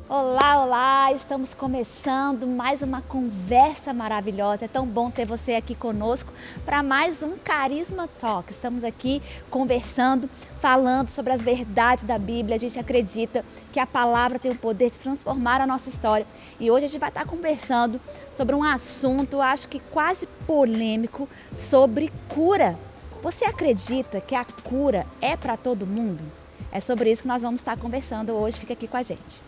Olá, olá! Estamos começando mais uma conversa maravilhosa. É tão bom ter você aqui conosco para mais um Carisma Talk. Estamos aqui conversando, falando sobre as verdades da Bíblia. A gente acredita que a palavra tem o poder de transformar a nossa história. E hoje a gente vai estar conversando sobre um assunto, acho que quase polêmico, sobre cura. Você acredita que a cura é para todo mundo? É sobre isso que nós vamos estar conversando hoje. Fica aqui com a gente.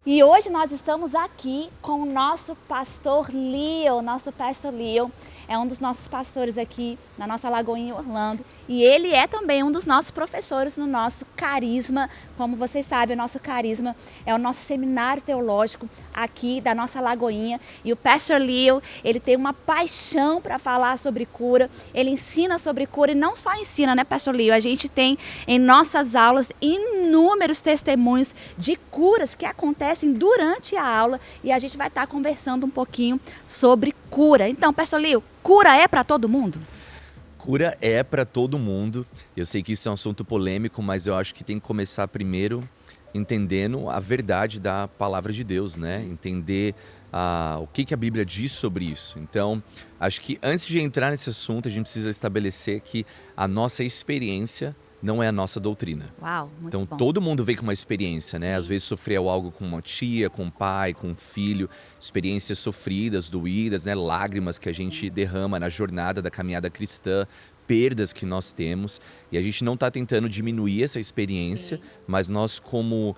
E hoje nós estamos aqui com o nosso pastor Leo. Nosso pastor Leo é um dos nossos pastores aqui na nossa Lagoinha em Orlando. E ele é também um dos nossos professores no nosso Carisma. Como vocês sabem, o nosso Carisma é o nosso seminário teológico aqui da nossa Lagoinha. E o pastor Leo, ele tem uma paixão para falar sobre cura. Ele ensina sobre cura e não só ensina, né, pastor Leo? A gente tem em nossas aulas inúmeros testemunhos de curas que acontecem durante a aula e a gente vai estar conversando um pouquinho sobre cura. Então, pastor Leo, cura é para todo mundo? Cura é para todo mundo. Eu sei que isso é um assunto polêmico, mas eu acho que tem que começar primeiro entendendo a verdade da palavra de Deus, né? Entender o que a Bíblia diz sobre isso. Então, acho que antes de entrar nesse assunto, a gente precisa estabelecer que a nossa experiência não é a nossa doutrina. Uau, muito Então, bom. todo mundo vem com uma experiência, né? Sim. Às vezes sofreu algo com uma tia, com um pai, com um filho, experiências sofridas, doídas, né? Lágrimas que a gente derrama na jornada da caminhada cristã, perdas que nós temos, e a gente não está tentando diminuir essa experiência, Sim. mas nós como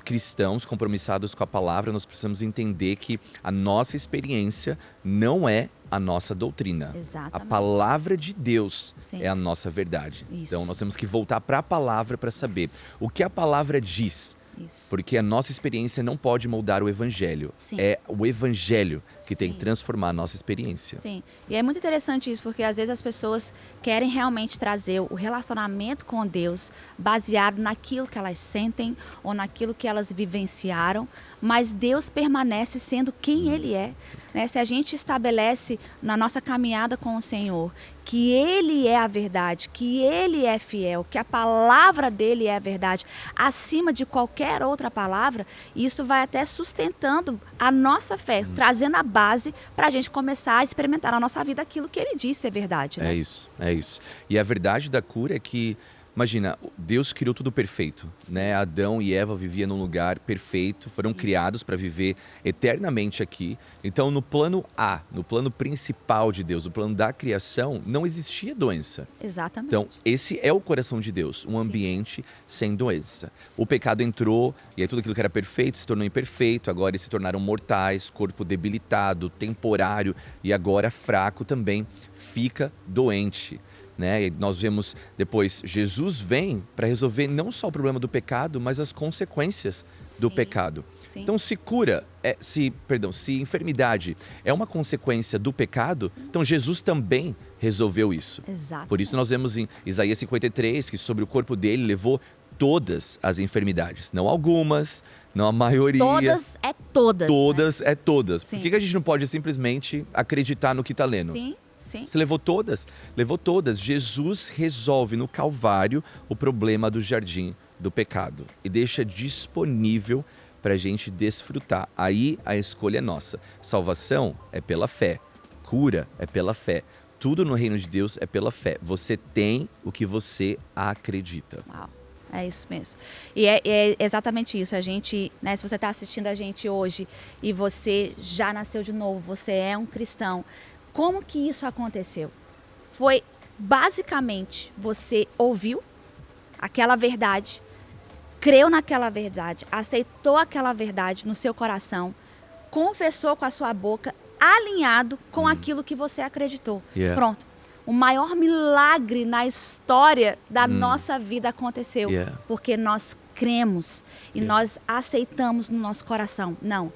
cristãos compromissados com a palavra, nós precisamos entender que a nossa experiência não é a nossa doutrina. Exatamente. A palavra de Deus Sim. é a nossa verdade. Isso. Então nós temos que voltar para a palavra para saber o que a palavra diz. Isso. Porque a nossa experiência não pode moldar o evangelho. Sim. É o evangelho que tem Sim. que transformar a nossa experiência. Sim, e é muito interessante isso, porque às vezes as pessoas querem realmente trazer o relacionamento com Deus baseado naquilo que elas sentem ou naquilo que elas vivenciaram, mas Deus permanece sendo quem Ele é, né? Se a gente estabelece na nossa caminhada com o Senhor que Ele é a verdade, que Ele é fiel, que a palavra dEle é a verdade, acima de qualquer outra palavra, isso vai até sustentando a nossa fé, trazendo a base para a gente começar a experimentar na nossa vida aquilo que Ele disse é verdade, né? É isso, é isso. E a verdade da cura é que, imagina, Deus criou tudo perfeito, né? Adão e Eva viviam num lugar perfeito, foram Sim. criados para viver eternamente aqui. Então, no plano A, no plano principal de Deus, no plano da criação, não existia doença. Exatamente. Então, esse é o coração de Deus, um Sim. ambiente sem doença. O pecado entrou e aí tudo aquilo que era perfeito se tornou imperfeito, agora eles se tornaram mortais, corpo debilitado, temporário e agora fraco também fica doente. Né? E nós vemos depois, Jesus vem para resolver não só o problema do pecado, mas as consequências do Sim. pecado. Sim. Então, se enfermidade é uma consequência do pecado, então Jesus também resolveu isso. Exatamente. Por isso nós vemos em Isaías 53 que sobre o corpo dele levou todas as enfermidades, não algumas, não a maioria. Todas é todas. Todas né? é todas. Sim. Por que a gente não pode simplesmente acreditar no que está lendo? Sim, sim. Você levou todas? Levou todas. Jesus resolve no Calvário o problema do jardim do pecado e deixa disponível para a gente desfrutar. Aí a escolha é nossa. Salvação é pela fé. Cura é pela fé. Tudo no reino de Deus é pela fé. Você tem o que você acredita. Uau. É isso mesmo. E é exatamente isso. A gente, né, se você está assistindo a gente hoje e você já nasceu de novo, você é um cristão, como que isso aconteceu? Foi basicamente você ouviu aquela verdade, creu naquela verdade, aceitou aquela verdade no seu coração, confessou com a sua boca, alinhado com aquilo que você acreditou. Yeah. Pronto. O maior milagre na história da nossa vida aconteceu. Yeah. Porque nós cremos e nós aceitamos no nosso coração. Não,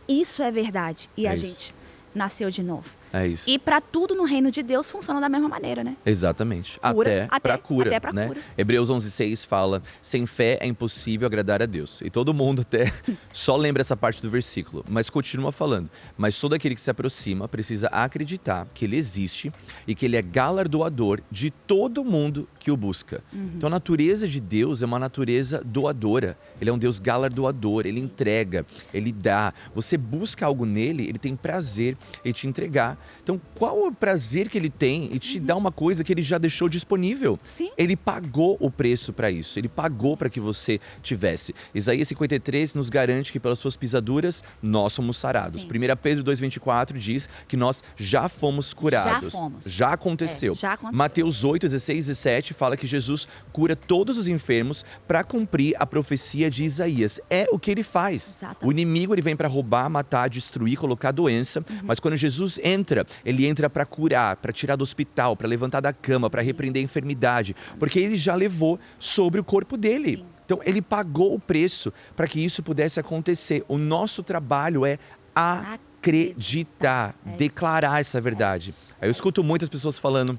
isso é verdade. E a isso. gente nasceu de novo. É isso. E para tudo no reino de Deus funciona da mesma maneira, né? Exatamente. Cura, Até para cura, até pra né? cura. Hebreus 11:6 fala: sem fé é impossível agradar a Deus. E todo mundo até só lembra essa parte do versículo, mas continua falando. Mas todo aquele que se aproxima precisa acreditar que ele existe e que ele é galardoador de todo mundo que o busca. Então a natureza de Deus é uma natureza doadora. Ele é um Deus galardoador, ele entrega, ele dá. Você busca algo nele, ele tem prazer em te entregar. Então, qual o prazer que ele tem em te dar uma coisa que ele já deixou disponível? Sim. Ele pagou o preço para isso, ele pagou para que você tivesse. Isaías 53 nos garante que pelas suas pisaduras nós somos sarados. Sim. 1 Pedro 2,24 diz que nós já fomos curados. Já fomos. Já aconteceu. Já aconteceu. Mateus 8:16-17 fala que Jesus cura todos os enfermos para cumprir a profecia de Isaías. É o que ele faz. Exatamente. O inimigo ele vem para roubar, matar, destruir, colocar doença, mas quando Jesus entra, ele entra para curar, para tirar do hospital, para levantar da cama, para repreender a enfermidade, porque ele já levou sobre o corpo dele. Sim. Então ele pagou o preço para que isso pudesse acontecer. O nosso trabalho é acreditar, É declarar essa verdade. isso. Aí eu escuto muitas pessoas falando: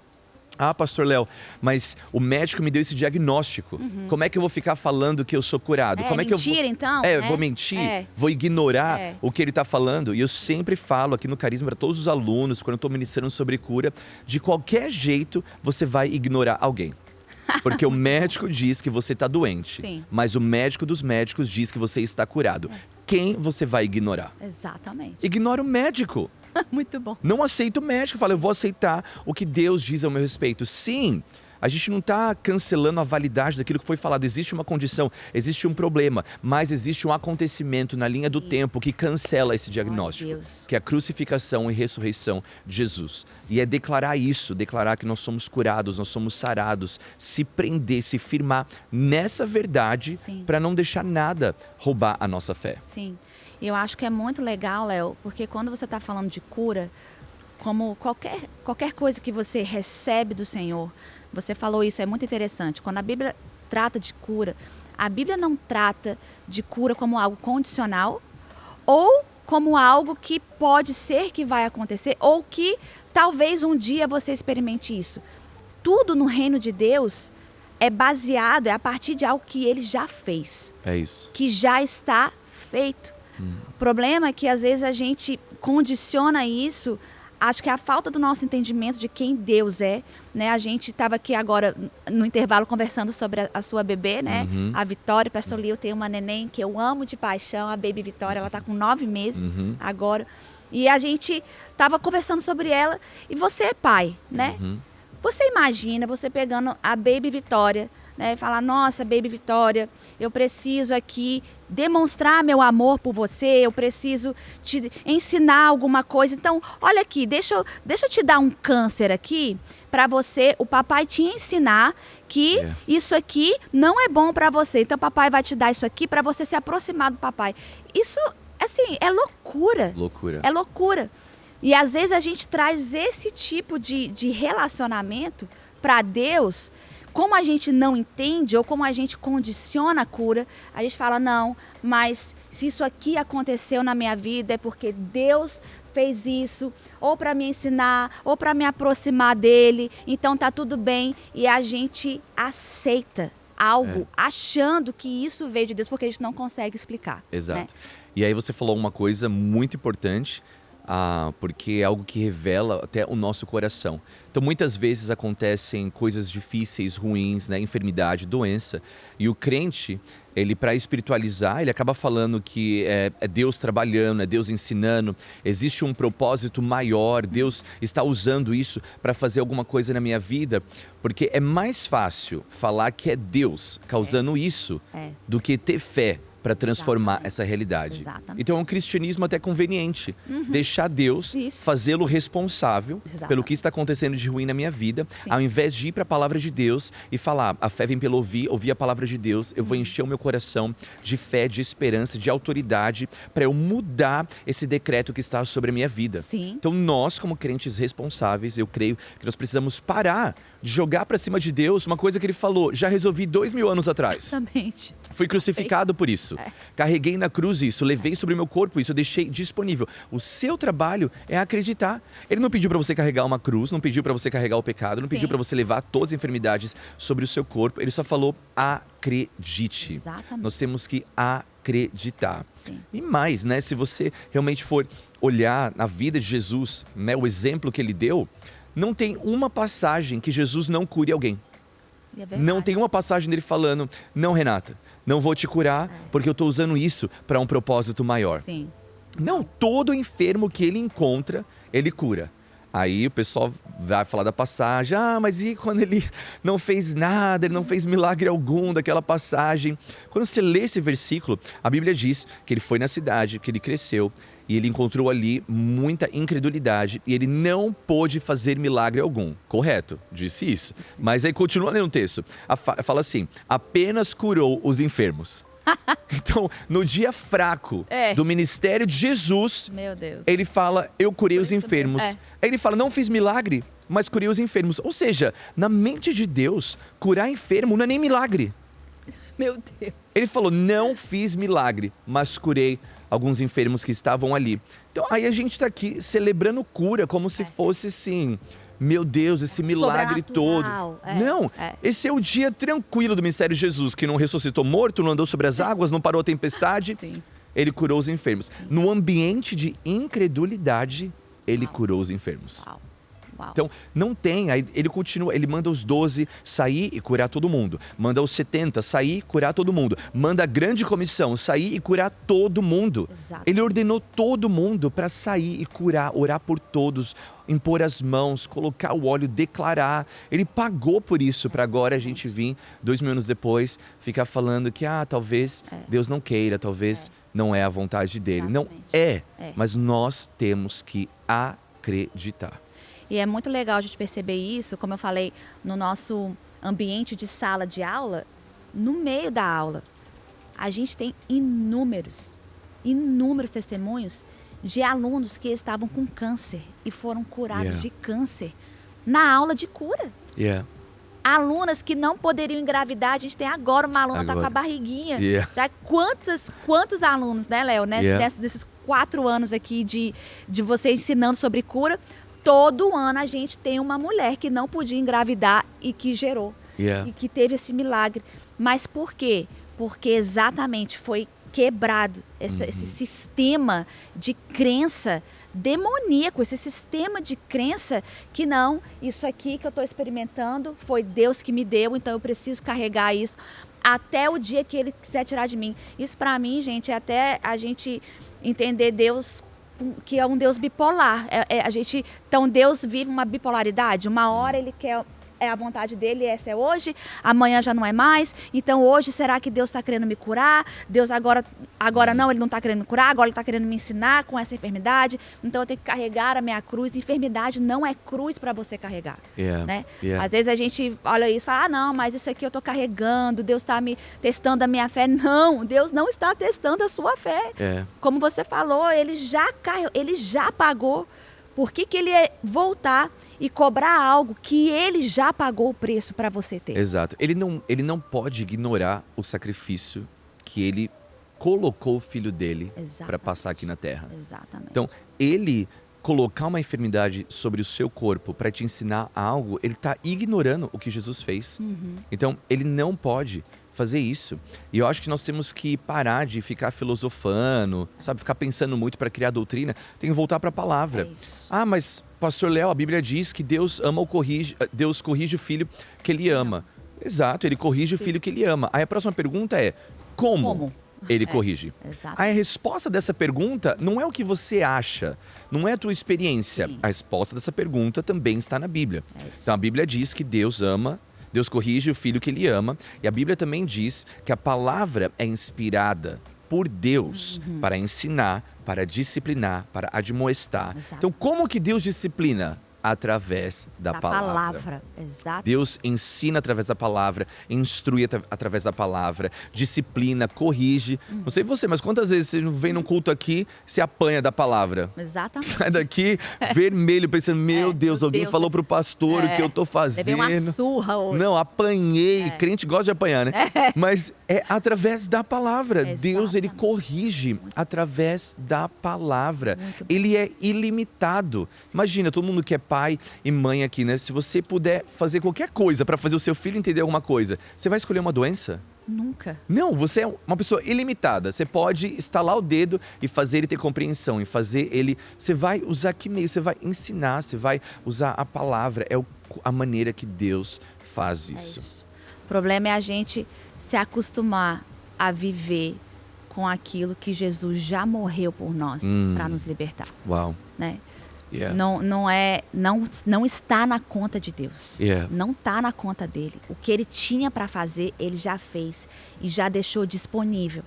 ah, pastor Léo, mas o médico me deu esse diagnóstico. Como é que eu vou ficar falando que eu sou curado? Como é que mentira, então? eu vou mentir? É. Vou ignorar É. o que ele está falando? E eu sempre falo aqui no Carisma para todos os alunos, quando eu estou ministrando sobre cura, de qualquer jeito você vai ignorar alguém. Porque o médico diz que você está doente, Sim. mas o médico dos médicos diz que você está curado. Quem você vai ignorar? Exatamente. Ignora o médico. Muito bom. Não aceita o médico, fala, eu vou aceitar o que Deus diz ao meu respeito. Sim, a gente não está cancelando a validade daquilo que foi falado. Existe uma condição, existe um problema, mas existe um acontecimento na linha do tempo que cancela esse diagnóstico, Deus. que é a crucificação e ressurreição de Jesus. E é declarar isso, declarar que nós somos curados, nós somos sarados, se prender, se firmar nessa verdade Sim. para não deixar nada roubar a nossa fé. Sim. E eu acho que é muito legal, Léo, porque quando você está falando de cura, como qualquer coisa que você recebe do Senhor, você falou isso, é muito interessante. Quando a Bíblia trata de cura, a Bíblia não trata de cura como algo condicional ou como algo que pode ser que vai acontecer ou que talvez um dia você experimente isso. Tudo no reino de Deus é baseado, é a partir de algo que ele já fez, É isso. que já está feito. O problema é que às vezes a gente condiciona isso, acho que é a falta do nosso entendimento de quem Deus é, né? A gente estava aqui agora no intervalo conversando sobre a sua bebê, né? A Vitória, o pastor Leo tem uma neném que eu amo de paixão, a baby Vitória, ela está com 9 meses agora. E a gente estava conversando sobre ela, e você é pai, né? Você imagina você pegando a baby Vitória, né, e falar, nossa, baby Vitória, eu preciso aqui demonstrar meu amor por você, eu preciso te ensinar alguma coisa. Então, olha aqui, deixa eu te dar um câncer aqui para você, o papai te ensinar que isso aqui não é bom para você. Então, o papai vai te dar isso aqui para você se aproximar do papai. Isso, assim, é loucura. Loucura. É loucura. E às vezes a gente traz esse tipo de relacionamento para Deus. Como a gente não entende ou como a gente condiciona a cura, a gente fala, não, mas se isso aqui aconteceu na minha vida é porque Deus fez isso, ou para me ensinar, ou para me aproximar dele, então tá tudo bem. E a gente aceita algo achando que isso veio de Deus, porque a gente não consegue explicar. Exato. Né? E aí você falou uma coisa muito importante, porque é algo que revela até o nosso coração. Então muitas vezes acontecem coisas difíceis, ruins, né? Enfermidade, doença, e o crente, ele para espiritualizar, ele acaba falando que é Deus trabalhando, é Deus ensinando, existe um propósito maior, Deus está usando isso para fazer alguma coisa na minha vida, porque é mais fácil falar que é Deus causando isso do que ter fé para transformar essa realidade. Exatamente. Então é um cristianismo até conveniente. Deixar Deus fazê-lo responsável pelo que está acontecendo de ruim na minha vida, ao invés de ir para a palavra de Deus e falar, a fé vem pelo ouvir a palavra de Deus, eu vou encher o meu coração de fé, de esperança, de autoridade, para eu mudar esse decreto que está sobre a minha vida. Sim. Então nós, como crentes responsáveis, eu creio que nós precisamos parar de jogar para cima de Deus uma coisa que ele falou, já resolvi 2000 anos atrás. Exatamente. Fui crucificado por isso. Carreguei na cruz isso, levei sobre o meu corpo isso, eu deixei disponível. O seu trabalho é acreditar. Ele não pediu para você carregar uma cruz, não pediu para você carregar o pecado, não pediu para você levar todas as enfermidades sobre o seu corpo. Ele só falou: acredite. Exatamente. Nós temos que acreditar. Sim. E mais, né? Se você realmente for olhar na vida de Jesus, né, o exemplo que ele deu, não tem uma passagem que Jesus não cure alguém. E é verdade. Não tem uma passagem dele falando: não, Renata, não vou te curar porque eu estou usando isso para um propósito maior. Sim. Não, todo enfermo que ele encontra, ele cura. Aí o pessoal vai falar da passagem: ah, mas e quando ele não fez nada, ele não fez milagre algum daquela passagem? Quando você lê esse versículo, a Bíblia diz que ele foi na cidade, que ele cresceu, e ele encontrou ali muita incredulidade, e ele não pôde fazer milagre algum. Correto, disse isso. Mas aí continua lendo o texto, fala assim: apenas curou os enfermos. Então, no dia fraco do ministério de Jesus, Meu Deus. ele fala: eu curei os enfermos. Aí ele fala: não fiz milagre, mas curei os enfermos. Ou seja, na mente de Deus, curar enfermo não é nem milagre. Meu Deus. Ele falou: não fiz milagre, mas curei alguns enfermos que estavam ali. Então, aí a gente está aqui celebrando cura como se fosse assim: meu Deus, esse milagre todo. Não, esse é o dia tranquilo do ministério de Jesus, que não ressuscitou morto, não andou sobre as águas, não parou a tempestade. Sim. Ele curou os enfermos. No ambiente de incredulidade, ele curou os enfermos. Uau. Então, não tem, aí ele continua, ele manda os 12 sair e curar todo mundo. Manda os 70 sair e curar todo mundo. Manda a grande comissão sair e curar todo mundo. Exato. Ele ordenou todo mundo para sair e curar, orar por todos, impor as mãos, colocar o óleo, declarar. Ele pagou por isso, para agora a gente vir, 2.000 anos depois, ficar falando que talvez Deus não queira, talvez não é a vontade dele. Exatamente. Não é, mas nós temos que acreditar. E é muito legal a gente perceber isso, como eu falei, no nosso ambiente de sala de aula, no meio da aula. A gente tem inúmeros testemunhos de alunos que estavam com câncer e foram curados de câncer na aula de cura. Alunas que não poderiam engravidar, a gente tem agora uma aluna que está com a barriguinha. Já quantos alunos, né, Léo, desses 4 anos aqui de você ensinando sobre cura, todo ano a gente tem uma mulher que não podia engravidar e que gerou. E que teve esse milagre. Mas por quê? Porque exatamente foi quebrado esse sistema de crença demoníaco, esse sistema de crença que não, isso aqui que eu estou experimentando foi Deus que me deu, então eu preciso carregar isso até o dia que Ele quiser tirar de mim. Isso para mim, gente, é até a gente entender Deus que é um Deus bipolar. Então Deus vive uma bipolaridade. Uma hora Ele quer, é a vontade dele, essa é hoje, amanhã já não é mais. Então hoje, será que Deus está querendo me curar? Deus agora não, Ele não está querendo me curar, agora Ele está querendo me ensinar com essa enfermidade. Então eu tenho que carregar a minha cruz. Enfermidade não é cruz para você carregar. Né? Às vezes a gente olha isso e fala: não, mas isso aqui eu estou carregando, Deus está me testando a minha fé. Não, Deus não está testando a sua fé. Como você falou, Ele já pagou. Por que Ele ia voltar e cobrar algo que Ele já pagou o preço para você ter? Exato. Ele não pode ignorar o sacrifício que Ele colocou o Filho dele para passar aqui na Terra. Exatamente. Então, Ele colocar uma enfermidade sobre o seu corpo para te ensinar algo, Ele está ignorando o que Jesus fez. Então, Ele não pode fazer isso. E eu acho que nós temos que parar de ficar filosofando, sabe, ficar pensando muito para criar doutrina. Tem que voltar para a palavra. Mas pastor Léo, a Bíblia diz que Deus corrige o filho que Ele ama. Exato, Ele corrige o filho que Ele ama. Aí a próxima pergunta é: como? Ele corrige. Aí a resposta dessa pergunta não é o que você acha, não é a tua experiência. A resposta dessa pergunta também está na Bíblia. Então a Bíblia diz que Deus corrige o filho que Ele ama. E a Bíblia também diz que a palavra é inspirada por Deus para ensinar, para disciplinar, para admoestar. Então, como que Deus disciplina? através da palavra. Exato. Deus ensina através da palavra, instrui através da palavra, disciplina, corrige. Não sei você, mas quantas vezes você vem num culto aqui, você apanha da palavra? Exatamente. Sai daqui vermelho, pensando, meu Deus, alguém falou pro pastor o que eu tô fazendo. Levei uma surra hoje. Não, apanhei. Crente gosta de apanhar, né? Mas é através da palavra. Deus, ele corrige através da palavra. Ele é ilimitado. Imagina, todo mundo que é pai e mãe aqui, né? Se você puder fazer qualquer coisa para fazer o seu filho entender alguma coisa, você vai escolher uma doença? Nunca. Não, você é uma pessoa ilimitada. Você pode estalar o dedo e fazer ele ter compreensão, e fazer ele... Você vai usar que meio? Você vai ensinar, você vai usar a palavra. É a maneira que Deus faz isso. O problema é a gente se acostumar a viver com aquilo que Jesus já morreu por nós para nos libertar. Uau. Né? Yeah. Não está na conta de Deus. Yeah. Não está na conta dele. O que ele tinha para fazer, ele já fez e já deixou disponível.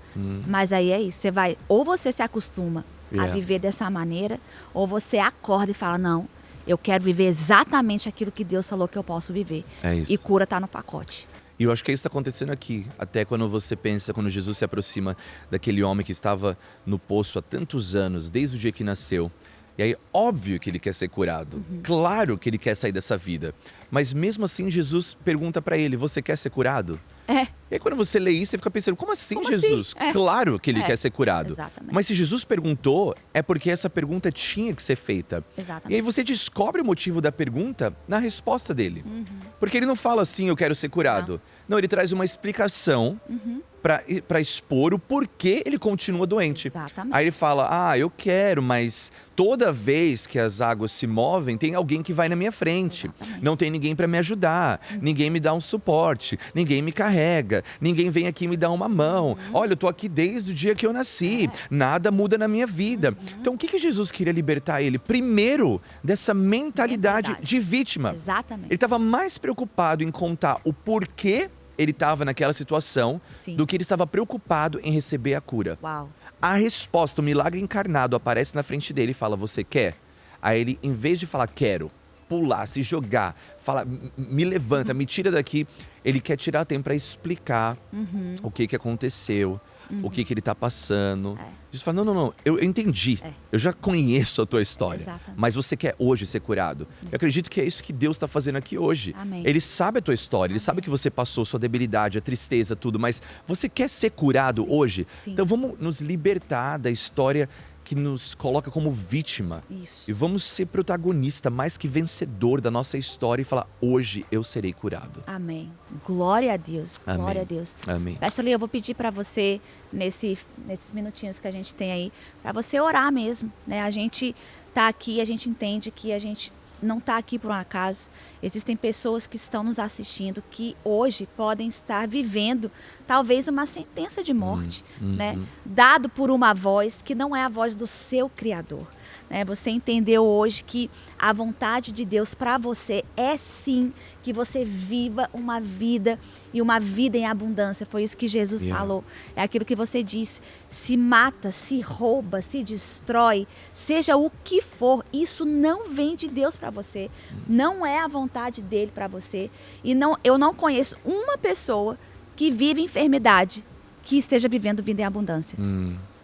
Mas aí é isso. Ou você se acostuma a viver dessa maneira, ou você acorda e fala, não, eu quero viver exatamente aquilo que Deus falou que eu posso viver. É isso. E cura está no pacote. E eu acho que isso está acontecendo aqui. Até quando você pensa, quando Jesus se aproxima daquele homem que estava no poço há tantos anos, desde o dia que nasceu. E aí, óbvio que ele quer ser curado. Claro que ele quer sair dessa vida. Mas mesmo assim, Jesus pergunta para ele, você quer ser curado? E aí quando você lê isso, você fica pensando, como assim, Jesus? Claro que ele quer ser curado. Exatamente. Mas se Jesus perguntou, é porque essa pergunta tinha que ser feita. Exatamente. E aí você descobre o motivo da pergunta na resposta dele. Porque ele não fala assim, eu quero ser curado. Não, ele traz uma explicação para expor o porquê ele continua doente. Exatamente. Aí ele fala, eu quero, mas toda vez que as águas se movem, tem alguém que vai na minha frente. Exatamente. Não tem ninguém para me ajudar, ninguém me dá um suporte, ninguém me carrega, ninguém vem aqui me dar uma mão. Olha, eu tô aqui desde o dia que eu nasci, nada muda na minha vida. Então o que Jesus queria libertar ele? Primeiro, dessa mentalidade de vítima. Exatamente. Ele estava mais preocupado em contar o porquê ele estava naquela situação do que ele estava preocupado em receber a cura. Uau. A resposta, o milagre encarnado aparece na frente dele e fala, você quer? Aí ele, em vez de falar, quero, pular, se jogar, fala, me levanta, me tira daqui, ele quer tirar tempo para explicar o que aconteceu, o que ele está passando. Jesus fala, não, eu entendi, eu já conheço a tua história, Exatamente. mas você quer hoje ser curado. Eu acredito que é isso que Deus está fazendo aqui hoje. Amém. Ele sabe a tua história, ele sabe que você passou, sua debilidade, a tristeza, tudo, mas você quer ser curado hoje? Sim. Então vamos nos libertar da história que nos coloca como vítima. Isso. E vamos ser protagonista, mais que vencedor da nossa história e falar, hoje eu serei curado. Amém. Glória a Deus. Amém. Glória a Deus. Amém. Pastor Lee, eu vou pedir para você, nesses minutinhos que a gente tem aí, para você orar mesmo, né? A gente tá aqui, a gente entende que a gente não está aqui por um acaso. Existem pessoas que estão nos assistindo que hoje podem estar vivendo talvez uma sentença de morte, né? Dado por uma voz que não é a voz do seu Criador. Você entendeu hoje que a vontade de Deus para você é sim que você viva uma vida e uma vida em abundância. Foi isso que Jesus falou. É aquilo que você disse. Se mata, se rouba, se destrói, seja o que for, isso não vem de Deus para você. Não é a vontade dele para você. E eu não conheço uma pessoa que vive enfermidade que esteja vivendo vida em abundância.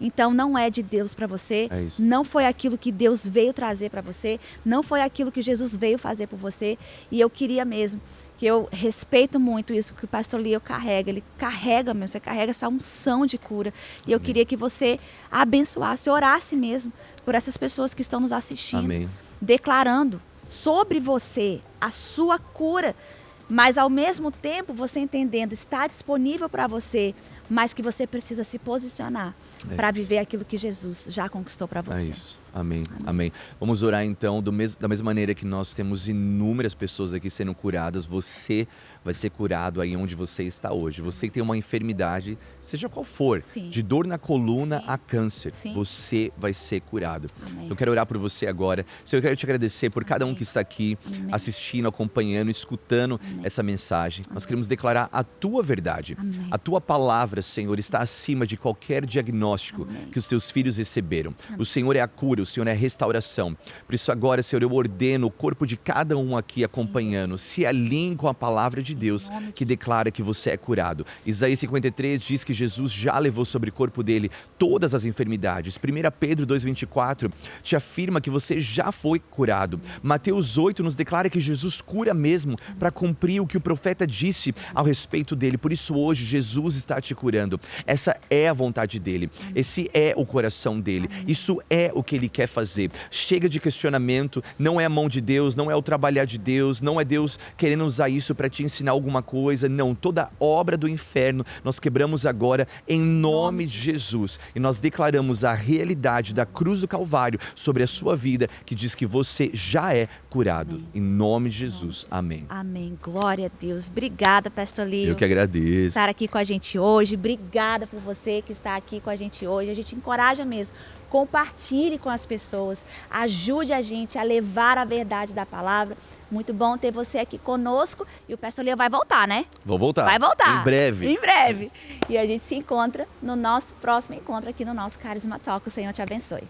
Então não é de Deus para você, não foi aquilo que Deus veio trazer para você, não foi aquilo que Jesus veio fazer por você. E eu queria mesmo, que eu respeito muito isso que o pastor Leo carrega, ele carrega mesmo, você carrega essa unção de cura. E eu queria que você abençoasse, orasse mesmo por essas pessoas que estão nos assistindo, declarando sobre você a sua cura. Mas ao mesmo tempo, você entendendo, está disponível para você, mas que você precisa se posicionar para viver aquilo que Jesus já conquistou para você. É isso. Amém. Amém. Vamos orar então da mesma maneira que nós temos inúmeras pessoas aqui sendo curadas. Você vai ser curado aí onde você está hoje. Você que tem uma enfermidade, seja qual for, de dor na coluna a câncer, você vai ser curado. Amém. Eu quero orar por você agora. Senhor, eu quero te agradecer por cada um que está aqui assistindo, acompanhando, escutando essa mensagem. Nós queremos declarar a tua verdade. A tua palavra, Senhor, está acima de qualquer diagnóstico que os teus filhos receberam. O Senhor é a cura. o Senhor é restauração. Por isso agora, Senhor, eu ordeno o corpo de cada um aqui acompanhando, se alinhe com a palavra de Deus que declara que você é curado. Isaías 53 diz que Jesus já levou sobre o corpo dele todas as enfermidades. 1 Pedro 2,24 te afirma que você já foi curado. Mateus 8 nos declara que Jesus cura mesmo para cumprir o que o profeta disse ao respeito dele. Por isso hoje Jesus está te curando. Essa é a vontade dele. Esse é o coração dele. Isso é o que ele quer fazer. Chega de questionamento. Não é a mão de Deus, não é o trabalhar de Deus, não é Deus querendo usar isso para te ensinar alguma coisa. Não, toda obra do inferno nós quebramos agora em nome de Jesus. E nós declaramos a realidade da cruz do Calvário sobre a sua vida, que diz que você já é curado. Em nome de Jesus. Amém. Amém. Glória a Deus. Obrigada, Pastor Leo. Eu que agradeço. Estar aqui com a gente hoje. Obrigada por você que está aqui com a gente hoje. A gente encoraja mesmo. Compartilhe com as pessoas. Ajude a gente a levar a verdade da palavra. Muito bom ter você aqui conosco. E o Pastor Leo vai voltar, né? Vou voltar. Vai voltar. Em breve. Em breve. E a gente se encontra no nosso próximo encontro aqui no nosso Carisma Talk. O Senhor te abençoe.